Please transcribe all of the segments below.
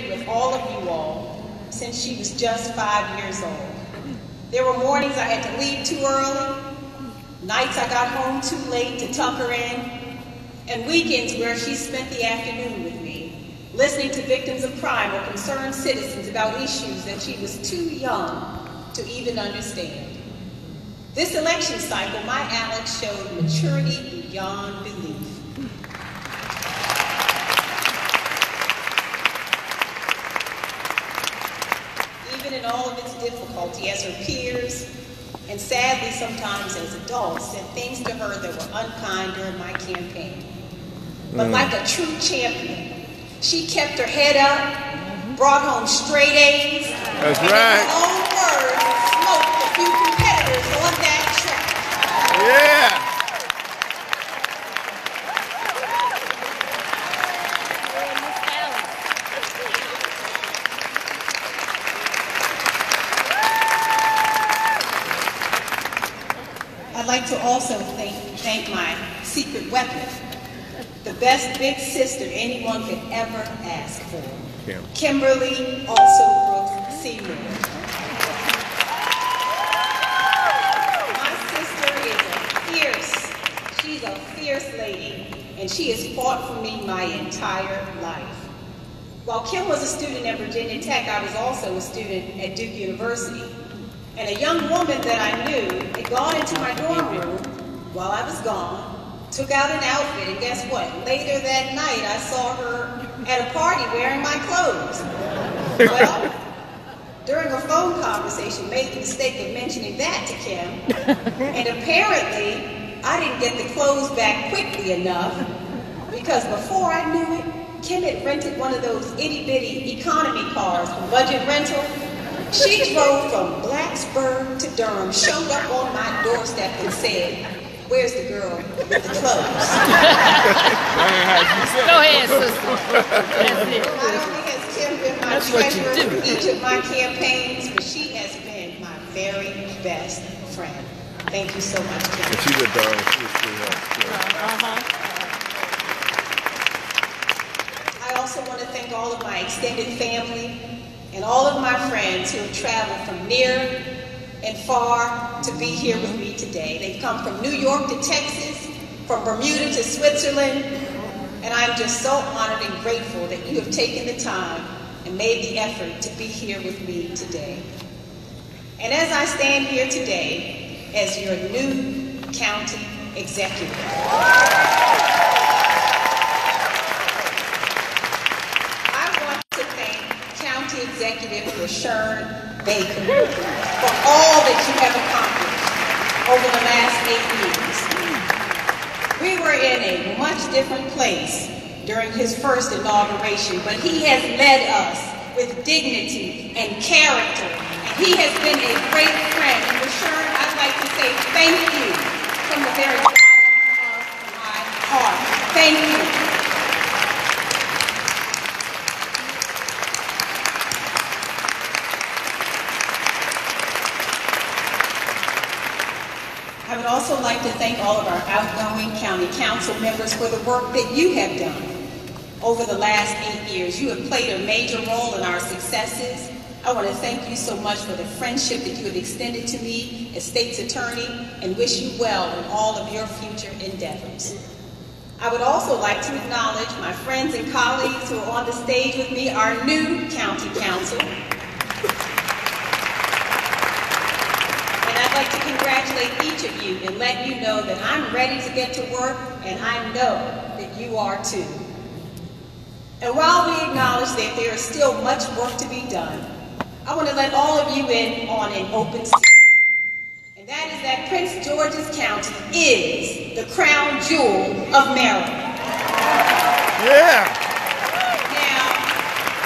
journey with all of you all since she was just 5 years old. There were mornings I had to leave too early, nights I got home too late to tuck her in, and weekends where she spent the afternoon with me, listening to victims of crime or concerned citizens about issues that she was too young to even understand. This election cycle, my Alex showed maturity beyond belief. Even in all of its difficulty, as her peers, and sadly sometimes as adults, said things to her that were unkind during my campaign. But like a true champion, she kept her head up, brought home straight A's, That's and right. in her own words, smoked a few competitors on that track. Yeah. I'd like to also thank my secret weapon, the best big sister anyone could ever ask for, Kimberly Alsobrooks Seymour. My sister is she's a fierce lady, and she has fought for me my entire life. While Kim was a student at Virginia Tech, I was also a student at Duke University. And a young woman that I knew had gone into my dorm room while I was gone, took out an outfit, and guess what? Later that night, I saw her at a party wearing my clothes. Well, during a phone conversation, made the mistake of mentioning that to Kim, and apparently, I didn't get the clothes back quickly enough, because before I knew it, Kim had rented one of those itty-bitty economy cars from Budget Rental. She drove from Blacksburg to Durham, showed up on my doorstep and said, "Where's the girl with the clothes?" Go ahead, sister. That's it. Not only has Kim been my treasurer for each of my campaigns, but she has been my very best friend. Thank you so much, Kim. And she's a darling. I also want to thank all of my extended family and all of my friends who have traveled from near and far to be here with me today. They've come from New York to Texas, from Bermuda to Switzerland, and I'm just so honored and grateful that you have taken the time and made the effort to be here with me today. And as I stand here today as your new county executive, Executive for Sharon Baker for all that you have accomplished over the last 8 years. We were in a much different place during his first inauguration, but he has led us with dignity and character, and he has been a great friend. And for Sharon, I'd like to say thank you from the very bottom of my heart. Thank you. I would also like to thank all of our outgoing county council members for the work that you have done over the last 8 years. You have played a major role in our successes. I want to thank you so much for the friendship that you have extended to me as state's attorney, and wish you well in all of your future endeavors. I would also like to acknowledge my friends and colleagues who are on the stage with me, our new county council. I'd like to congratulate each of you and let you know that I'm ready to get to work, and I know that you are too. And while we acknowledge that there is still much work to be done, I want to let all of you in on an open secret. And that is that Prince George's County is the crown jewel of Maryland. Yeah. Now,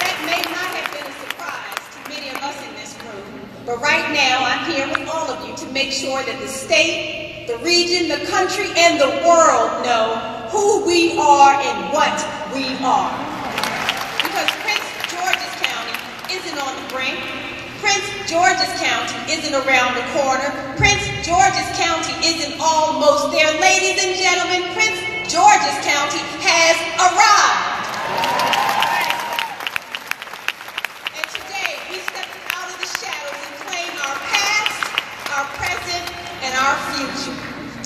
that may not have been a surprise to many of us in this room, but right now I'm here with all of you to make sure that the state, the region, the country, and the world know who we are and what we are. Because Prince George's County isn't on the brink. Prince George's County isn't around the corner. Prince George's County isn't almost there. Ladies and gentlemen, Prince George's County has arrived.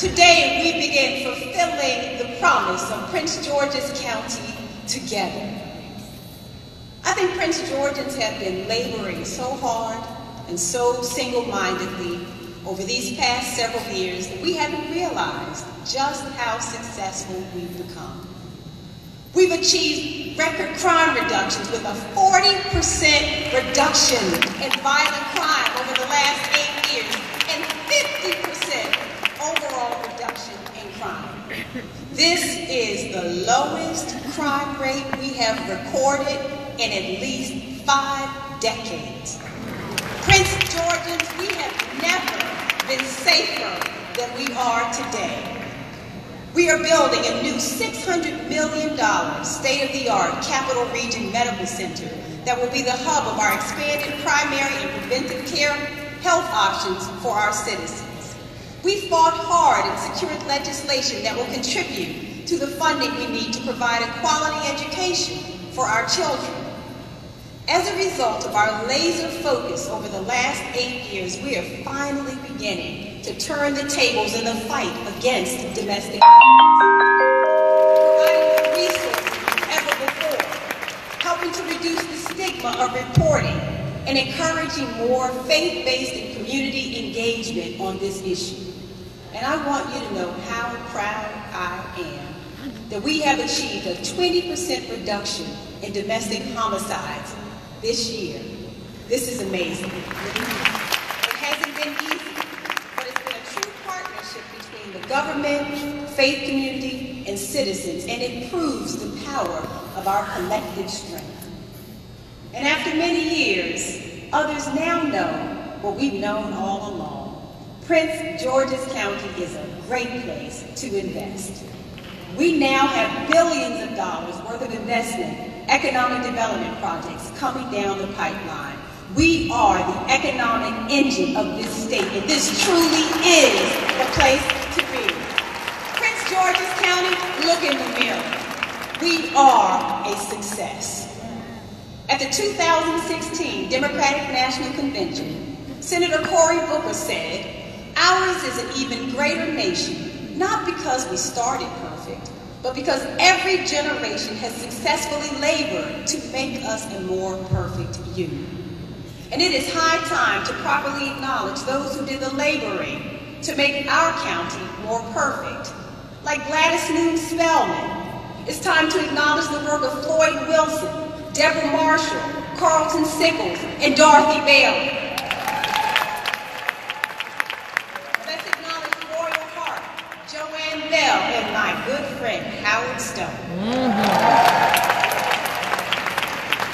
Today, we begin fulfilling the promise of Prince George's County together. I think Prince Georgians have been laboring so hard and so single-mindedly over these past several years that we haven't realized just how successful we've become. We've achieved record crime reductions with a 40% reduction in violent crime over the last 8 years and 50% overall reduction in crime. This is the lowest crime rate we have recorded in at least 5 decades. Prince Georgians, we have never been safer than we are today. We are building a new $600 million state-of-the-art Capital Region Medical Center that will be the hub of our expanded primary and preventive care health options for our citizens. We fought hard and secured legislation that will contribute to the funding we need to provide a quality education for our children. As a result of our laser focus over the last 8 years, we are finally beginning to turn the tables in the fight against domestic violence, providing more resources than ever before, helping to reduce the stigma of reporting, and encouraging more faith-based and community engagement on this issue. And I want you to know how proud I am that we have achieved a 20% reduction in domestic homicides this year. This is amazing. It hasn't been easy, but it's been a true partnership between the government, faith community, and citizens, and it proves the power of our collective strength. And after many years, others now know what we've known all along. Prince George's County is a great place to invest. We now have billions of dollars worth of investment, economic development projects coming down the pipeline. We are the economic engine of this state, and this truly is the place to be. Prince George's County, look in the mirror. We are a success. At the 2016 Democratic National Convention, Senator Cory Booker said, "Ours is an even greater nation, not because we started perfect, but because every generation has successfully labored to make us a more perfect union." And it is high time to properly acknowledge those who did the laboring to make our county more perfect. Like Gladys Noon Spellman, it's time to acknowledge the work of Floyd Wilson, Deborah Marshall, Carlton Sickles, and Dorothy Bailey. Let's acknowledge Royal Hart, Joanne Bell, and my good friend, Howard Stone.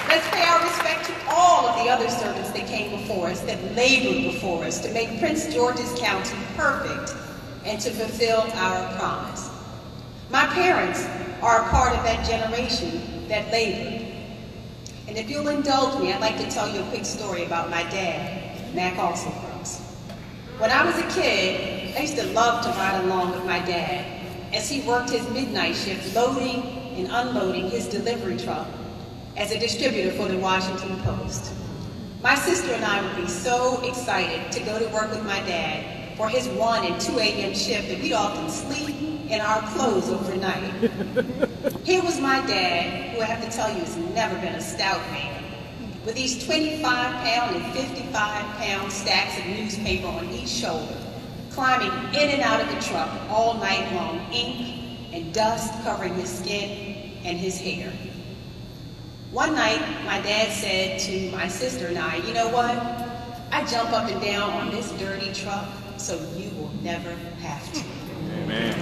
Let's pay our respect to all of the other servants that came before us, that labored before us to make Prince George's County perfect and to fulfill our promise. My parents are a part of that generation that labored. And if you'll indulge me, I'd like to tell you a quick story about my dad, Mac Alsobrooks. When I was a kid, I used to love to ride along with my dad as he worked his midnight shift loading and unloading his delivery truck as a distributor for the Washington Post. My sister and I would be so excited to go to work with my dad for his 1 and 2 a.m. shift that we'd often sleep in our clothes overnight. Here was my dad, who I have to tell you has never been a stout man, with these 25-pound and 55-pound stacks of newspaper on each shoulder, climbing in and out of the truck all night long, ink and dust covering his skin and his hair. One night, my dad said to my sister and I, "You know what? I jump up and down on this dirty truck so you will never have to." Amen.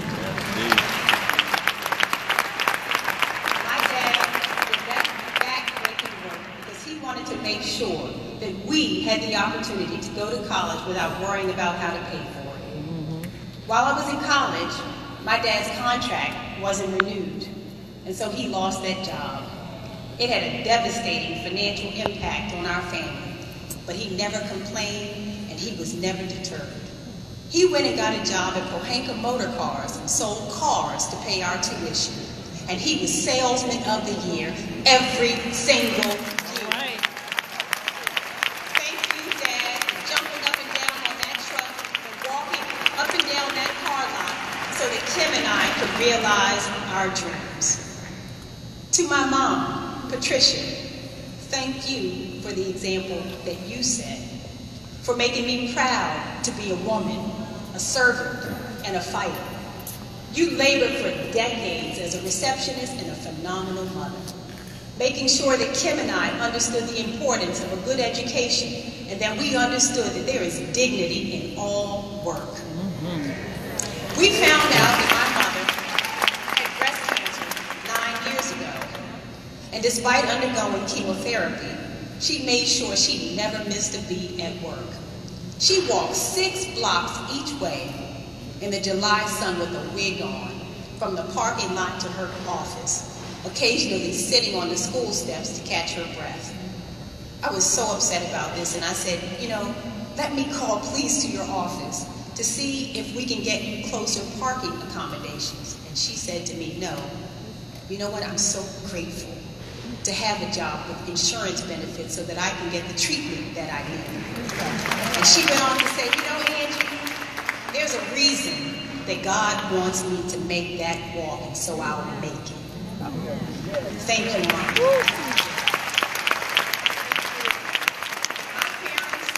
My dad did that back-breaking work because he wanted to make sure that we had the opportunity to go to college without worrying about how to pay for it. While I was in college, my dad's contract wasn't renewed, and so he lost that job. It had a devastating financial impact on our family, but he never complained and he was never deterred. He went and got a job at Pohanka Motor Cars and sold cars to pay our tuition. And he was Salesman of the Year every single year. Right. Thank you, Dad, for jumping up and down on that truck and walking up and down that car lot Thank you for the example that you set, for making me proud to be a woman, a servant, and a fighter. You labored for decades as a receptionist and a phenomenal mother, making sure that Kim and I understood the importance of a good education and that we understood that there is dignity in all work. We found out that my mother had breast cancer 9 years ago, and despite undergoing chemotherapy, she made sure she never missed a beat at work. She walked 6 blocks each way in the July sun with a wig on, from the parking lot to her office, occasionally sitting on the school steps to catch her breath. I was so upset about this, and I said, you know, let me call police to your office to see if we can get you closer parking accommodations. And she said to me, no. You know what, I'm so grateful to have a job with insurance benefits so that I can get the treatment that I need. And she went on to say, you know, Angie, there's a reason that God wants me to make that walk, and so I'll make it. Thank you, Mom. My parents,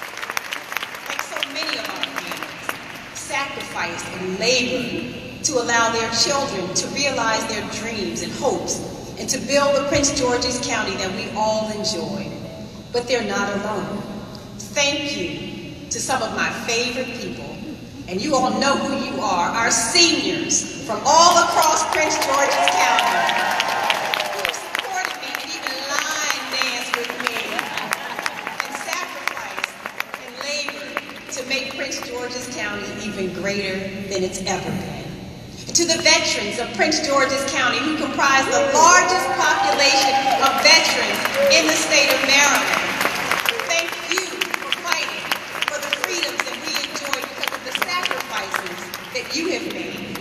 like so many of our parents, sacrificed and labored to allow their children to realize their dreams and hopes and to build the Prince George's County that we all enjoyed. But they're not alone. Thank you to some of my favorite people, and you all know who you are, our seniors from all across Prince George's County, who supported me and even line danced with me and sacrificed and labored to make Prince George's County even greater than it's ever been. And to the veterans of Prince George's County, who comprise the largest population of veterans in the state of Maryland, thank you for fighting for the freedoms that we enjoy because of the sacrifices that you have made.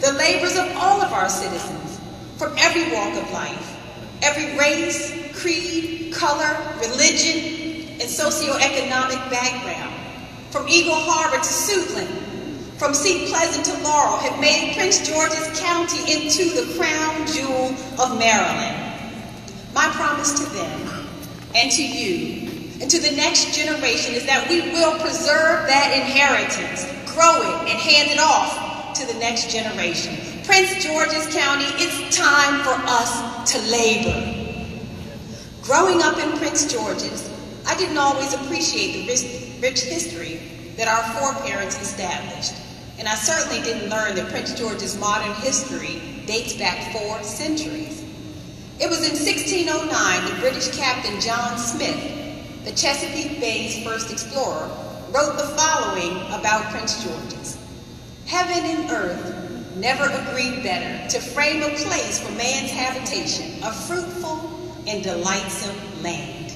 The labors of all of our citizens, from every walk of life, every race, creed, color, religion, and socioeconomic background, from Eagle Harbor to Suitland, from Seat Pleasant to Laurel, have made Prince George's County into the crown jewel of Maryland. My promise to them and to you and to the next generation is that we will preserve that inheritance, grow it, and hand it off to the next generation. Prince George's County, it's time for us to labor. Growing up in Prince George's, I didn't always appreciate the rich history that our foreparents established. And I certainly didn't learn that Prince George's modern history dates back 4 centuries. It was in 1609 that British Captain John Smith, the Chesapeake Bay's first explorer, wrote the following about Prince George's. Heaven and earth never agreed better to frame a place for man's habitation, a fruitful and delightsome land.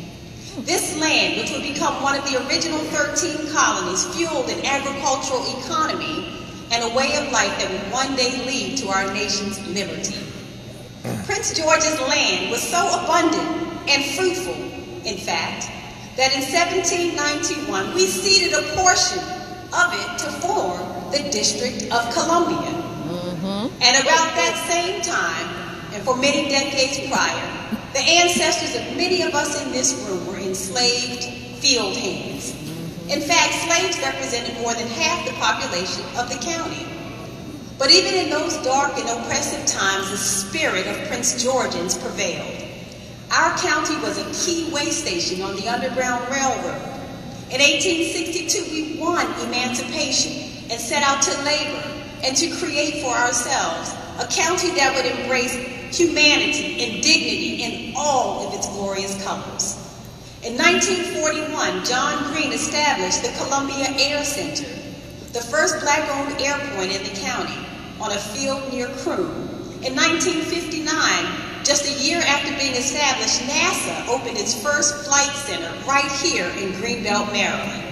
This land, which would become one of the original 13 colonies, fueled an agricultural economy and a way of life that would one day lead to our nation's liberty. Prince George's land was so abundant and fruitful, in fact, that in 1791 we ceded a portion of it to form the District of Columbia. And about that same time, and for many decades prior, the ancestors of many of us in this room were enslaved field hands. In fact, slaves represented more than half the population of the county. But even in those dark and oppressive times, the spirit of Prince Georgians prevailed. Our county was a key way station on the Underground Railroad. In 1862, we won emancipation and set out to labor and to create for ourselves a county that would embrace humanity and dignity in all of its glorious colors. In 1941, John Green established the Columbia Air Center, the first black-owned airport in the county, on a field near Croom. In 1959, just a year after being established, NASA opened its first flight center right here in Greenbelt, Maryland.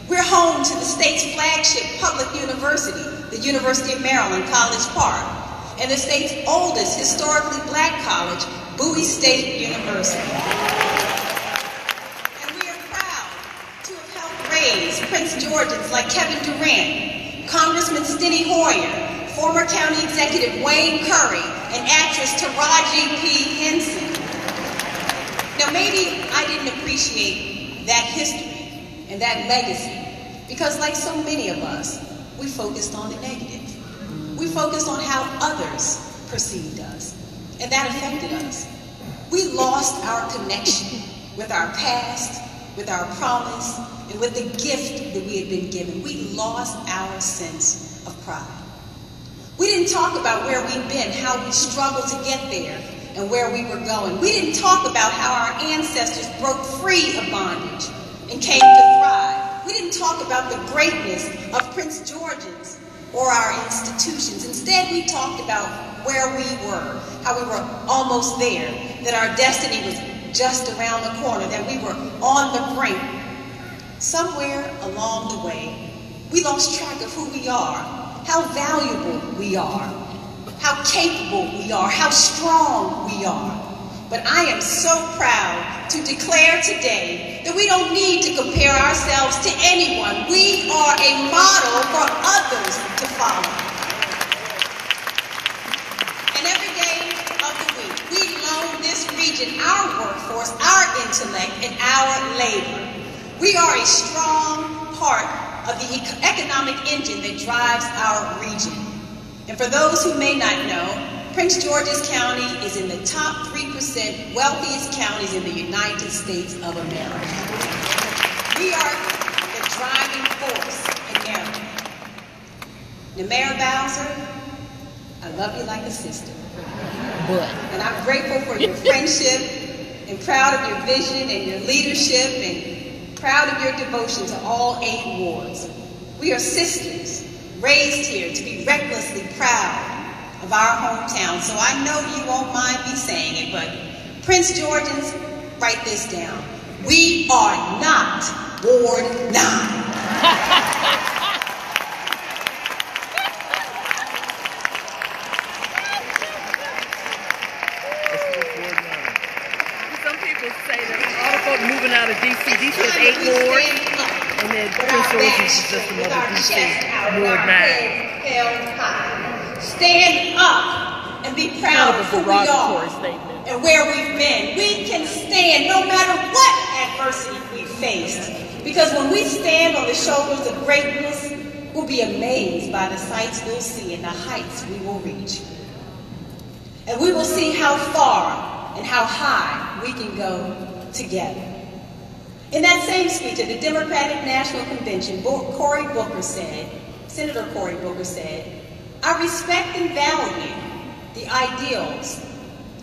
We're home to the state's flagship public university, the University of Maryland, College Park, and the state's oldest historically black college, Bowie State University. And we are proud to have helped raise Prince Georgians like Kevin Durant, Congressman Steny Hoyer, former county executive Wayne Curry, and actress Taraji P. Henson. Now maybe I didn't appreciate that history and that legacy because like so many of us, we focused on the negative. We focused on how others perceived us, and that affected us. We lost our connection with our past, with our promise, and with the gift that we had been given. We lost our sense of pride. We didn't talk about where we've been, how we struggled to get there, and where we were going. We didn't talk about how our ancestors broke free of bondage and came to thrive. We didn't talk about the greatness of Prince George's or our institutions. Instead, we talked about where we were, how we were almost there, that our destiny was just around the corner, that we were on the brink. Somewhere along the way, we lost track of who we are, how valuable we are, how capable we are, how strong we are. But I am so proud to declare today that we don't need to compare ourselves to anyone. We are a model for others to follow. And every day of the week, we loan this region our workforce, our intellect, and our labor. We are a strong part of the economic engine that drives our region. And for those who may not know, Prince George's County is in the top 3% wealthiest counties in the United States of America. We are the driving force in Maryland. Now, Mayor Bowser, I love you like a sister. And I'm grateful for your friendship and proud of your vision and your leadership and proud of your devotion to all 8 wards. We are sisters, raised here to be recklessly proud of our hometown. So I know you won't mind me saying it, but Prince Georgians, write this down. We are not Ward 9. Some people say that all the folks moving out of D.C. has 8 wards, and then Prince George's is just another D.C. Ward 9. Stand up and be proud of who we are and where we've been. We can stand no matter what adversity we faced, because when we stand on the shoulders of greatness, we'll be amazed by the sights we'll see and the heights we will reach. And we will see how far and how high we can go together. In that same speech at the Democratic National Convention, Senator Cory Booker said, I respect and value the ideals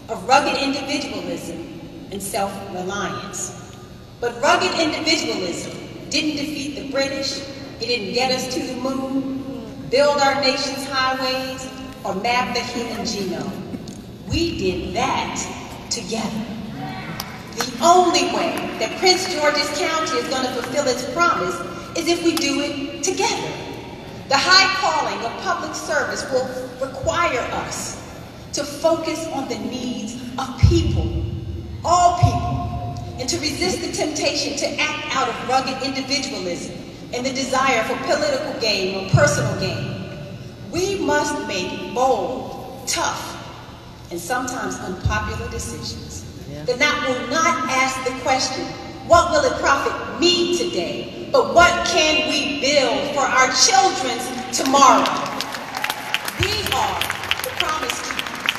of rugged individualism and self-reliance. But rugged individualism didn't defeat the British, it didn't get us to the moon, build our nation's highways, or map the human genome. We did that together. The only way that Prince George's County is going to fulfill its promise is if we do it together. The high calling of public service will require us to focus on the needs of people, all people, and to resist the temptation to act out of rugged individualism and the desire for political gain or personal gain. We must make bold, tough, and sometimes unpopular decisions that will not ask the question, what will it profit me today, but what can we build for our children's tomorrow? We are the promise keepers,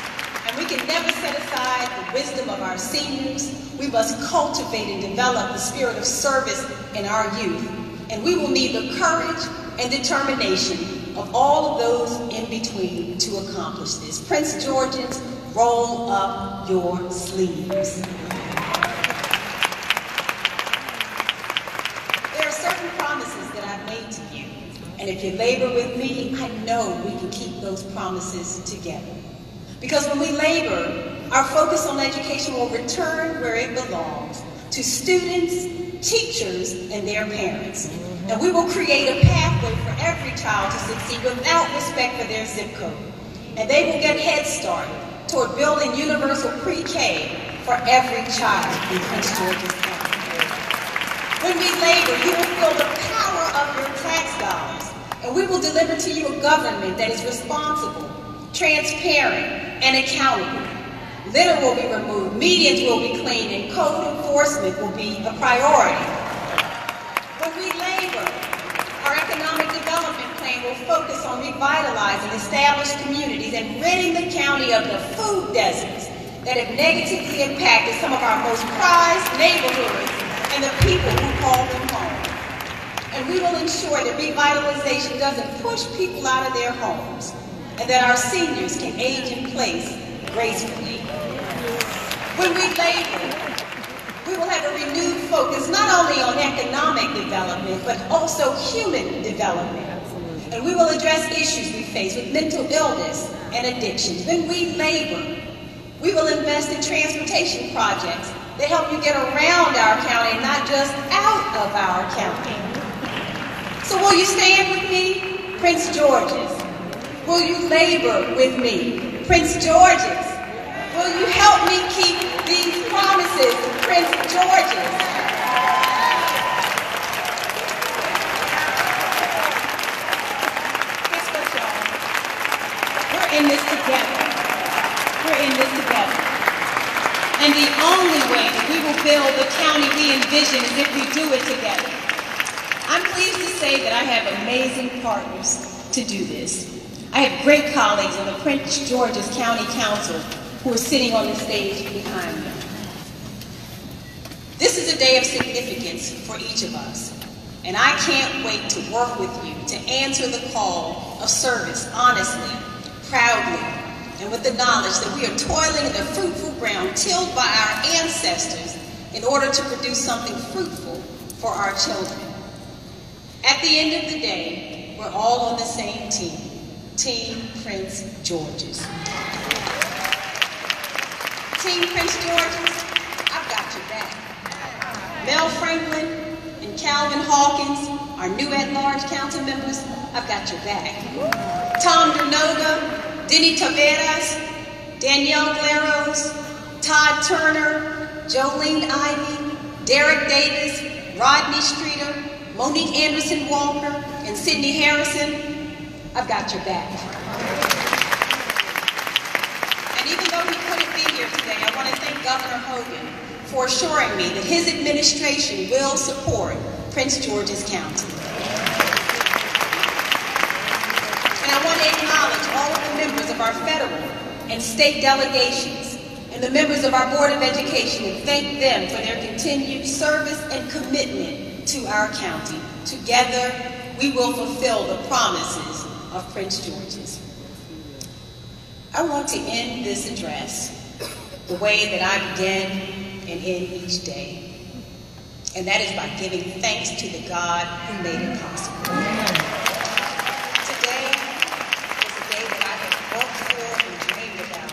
and we can never set aside the wisdom of our seniors. We must cultivate and develop the spirit of service in our youth, and we will need the courage and determination of all of those in between to accomplish this. Prince Georgians, roll up your sleeves. There are certain promises that I've made to you, and if you labor with me, I know we can keep those promises together. Because when we labor, our focus on education will return where it belongs, to students, teachers, and their parents. And we will create a pathway for every child to succeed without respect for their zip code. And they will get Head Start toward building universal pre-K for every child in Prince George's County. When we labor, you will feel the power of your tax dollars, and we will deliver to you a government that is responsible, transparent, and accountable. Litter will be removed, medians will be cleaned, and code enforcement will be a priority. When we labor, our economic development plan will focus on revitalizing established communities and ridding the county of the food deserts that have negatively impacted some of our most prized neighborhoods and the people who call them home. And we will ensure that revitalization doesn't push people out of their homes and that our seniors can age in place gracefully. When we labor, we will have a renewed focus not only on economic development, but also human development. And we will address issues we face with mental illness and addictions. When we labor, we will invest in transportation projects that help you get around our county, not just out of our county. So will you stand with me, Prince George's? Will you labor with me, Prince George's? Will you help me keep these promises, Prince George's? Guess what, y'all? We're in this together. We're in this together. And the only way that we will build the county we envision is if we do it together. I'm pleased to say that I have amazing partners to do this. I have great colleagues on the Prince George's County Council who are sitting on the stage behind me. This is a day of significance for each of us, and I can't wait to work with you to answer the call of service honestly, proudly, and with the knowledge that we are toiling in the fruitful ground tilled by our ancestors in order to produce something fruitful for our children. At the end of the day, we're all on the same team, Team Prince George's. Team Prince George's, I've got your back. Mel Franklin and Calvin Hawkins, our new at-large council members, I've got your back. Tom Dernoga, Denny Taveras, Danielle Glaros, Todd Turner, Jolene Ivey, Derek Davis, Rodney Streeter, Monique Anderson Walker, and Sydney Harrison, I've got your back. And even though he couldn't be here today, I want to thank Governor Hogan for assuring me that his administration will support Prince George's County. And I want to acknowledge all of the members of our federal and state delegations and the members of our Board of Education and thank them for their continued service and commitment to our county. Together, we will fulfill the promises of Prince George's. I want to end this address the way that I begin and end each day, and that is by giving thanks to the God who made it possible. Today is a day that I have worked for and dreamed about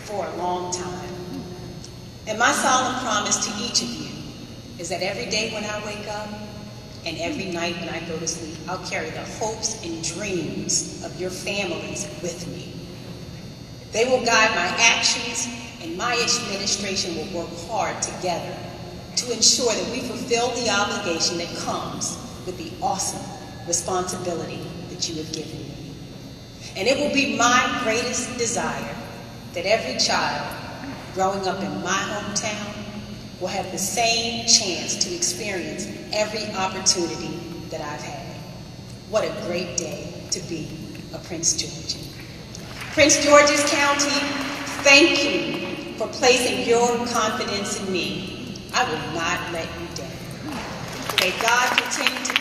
for a long time. And my solemn promise to each of you is that every day when I wake up and every night when I go to sleep, I'll carry the hopes and dreams of your families with me. They will guide my actions, and my administration will work hard together to ensure that we fulfill the obligation that comes with the awesome responsibility that you have given me. And it will be my greatest desire that every child growing up in my hometown will have the same chance to experience every opportunity that I've had. What a great day to be a Prince Georgian. Prince George's County, thank you for placing your confidence in me. I will not let you down. May God continue to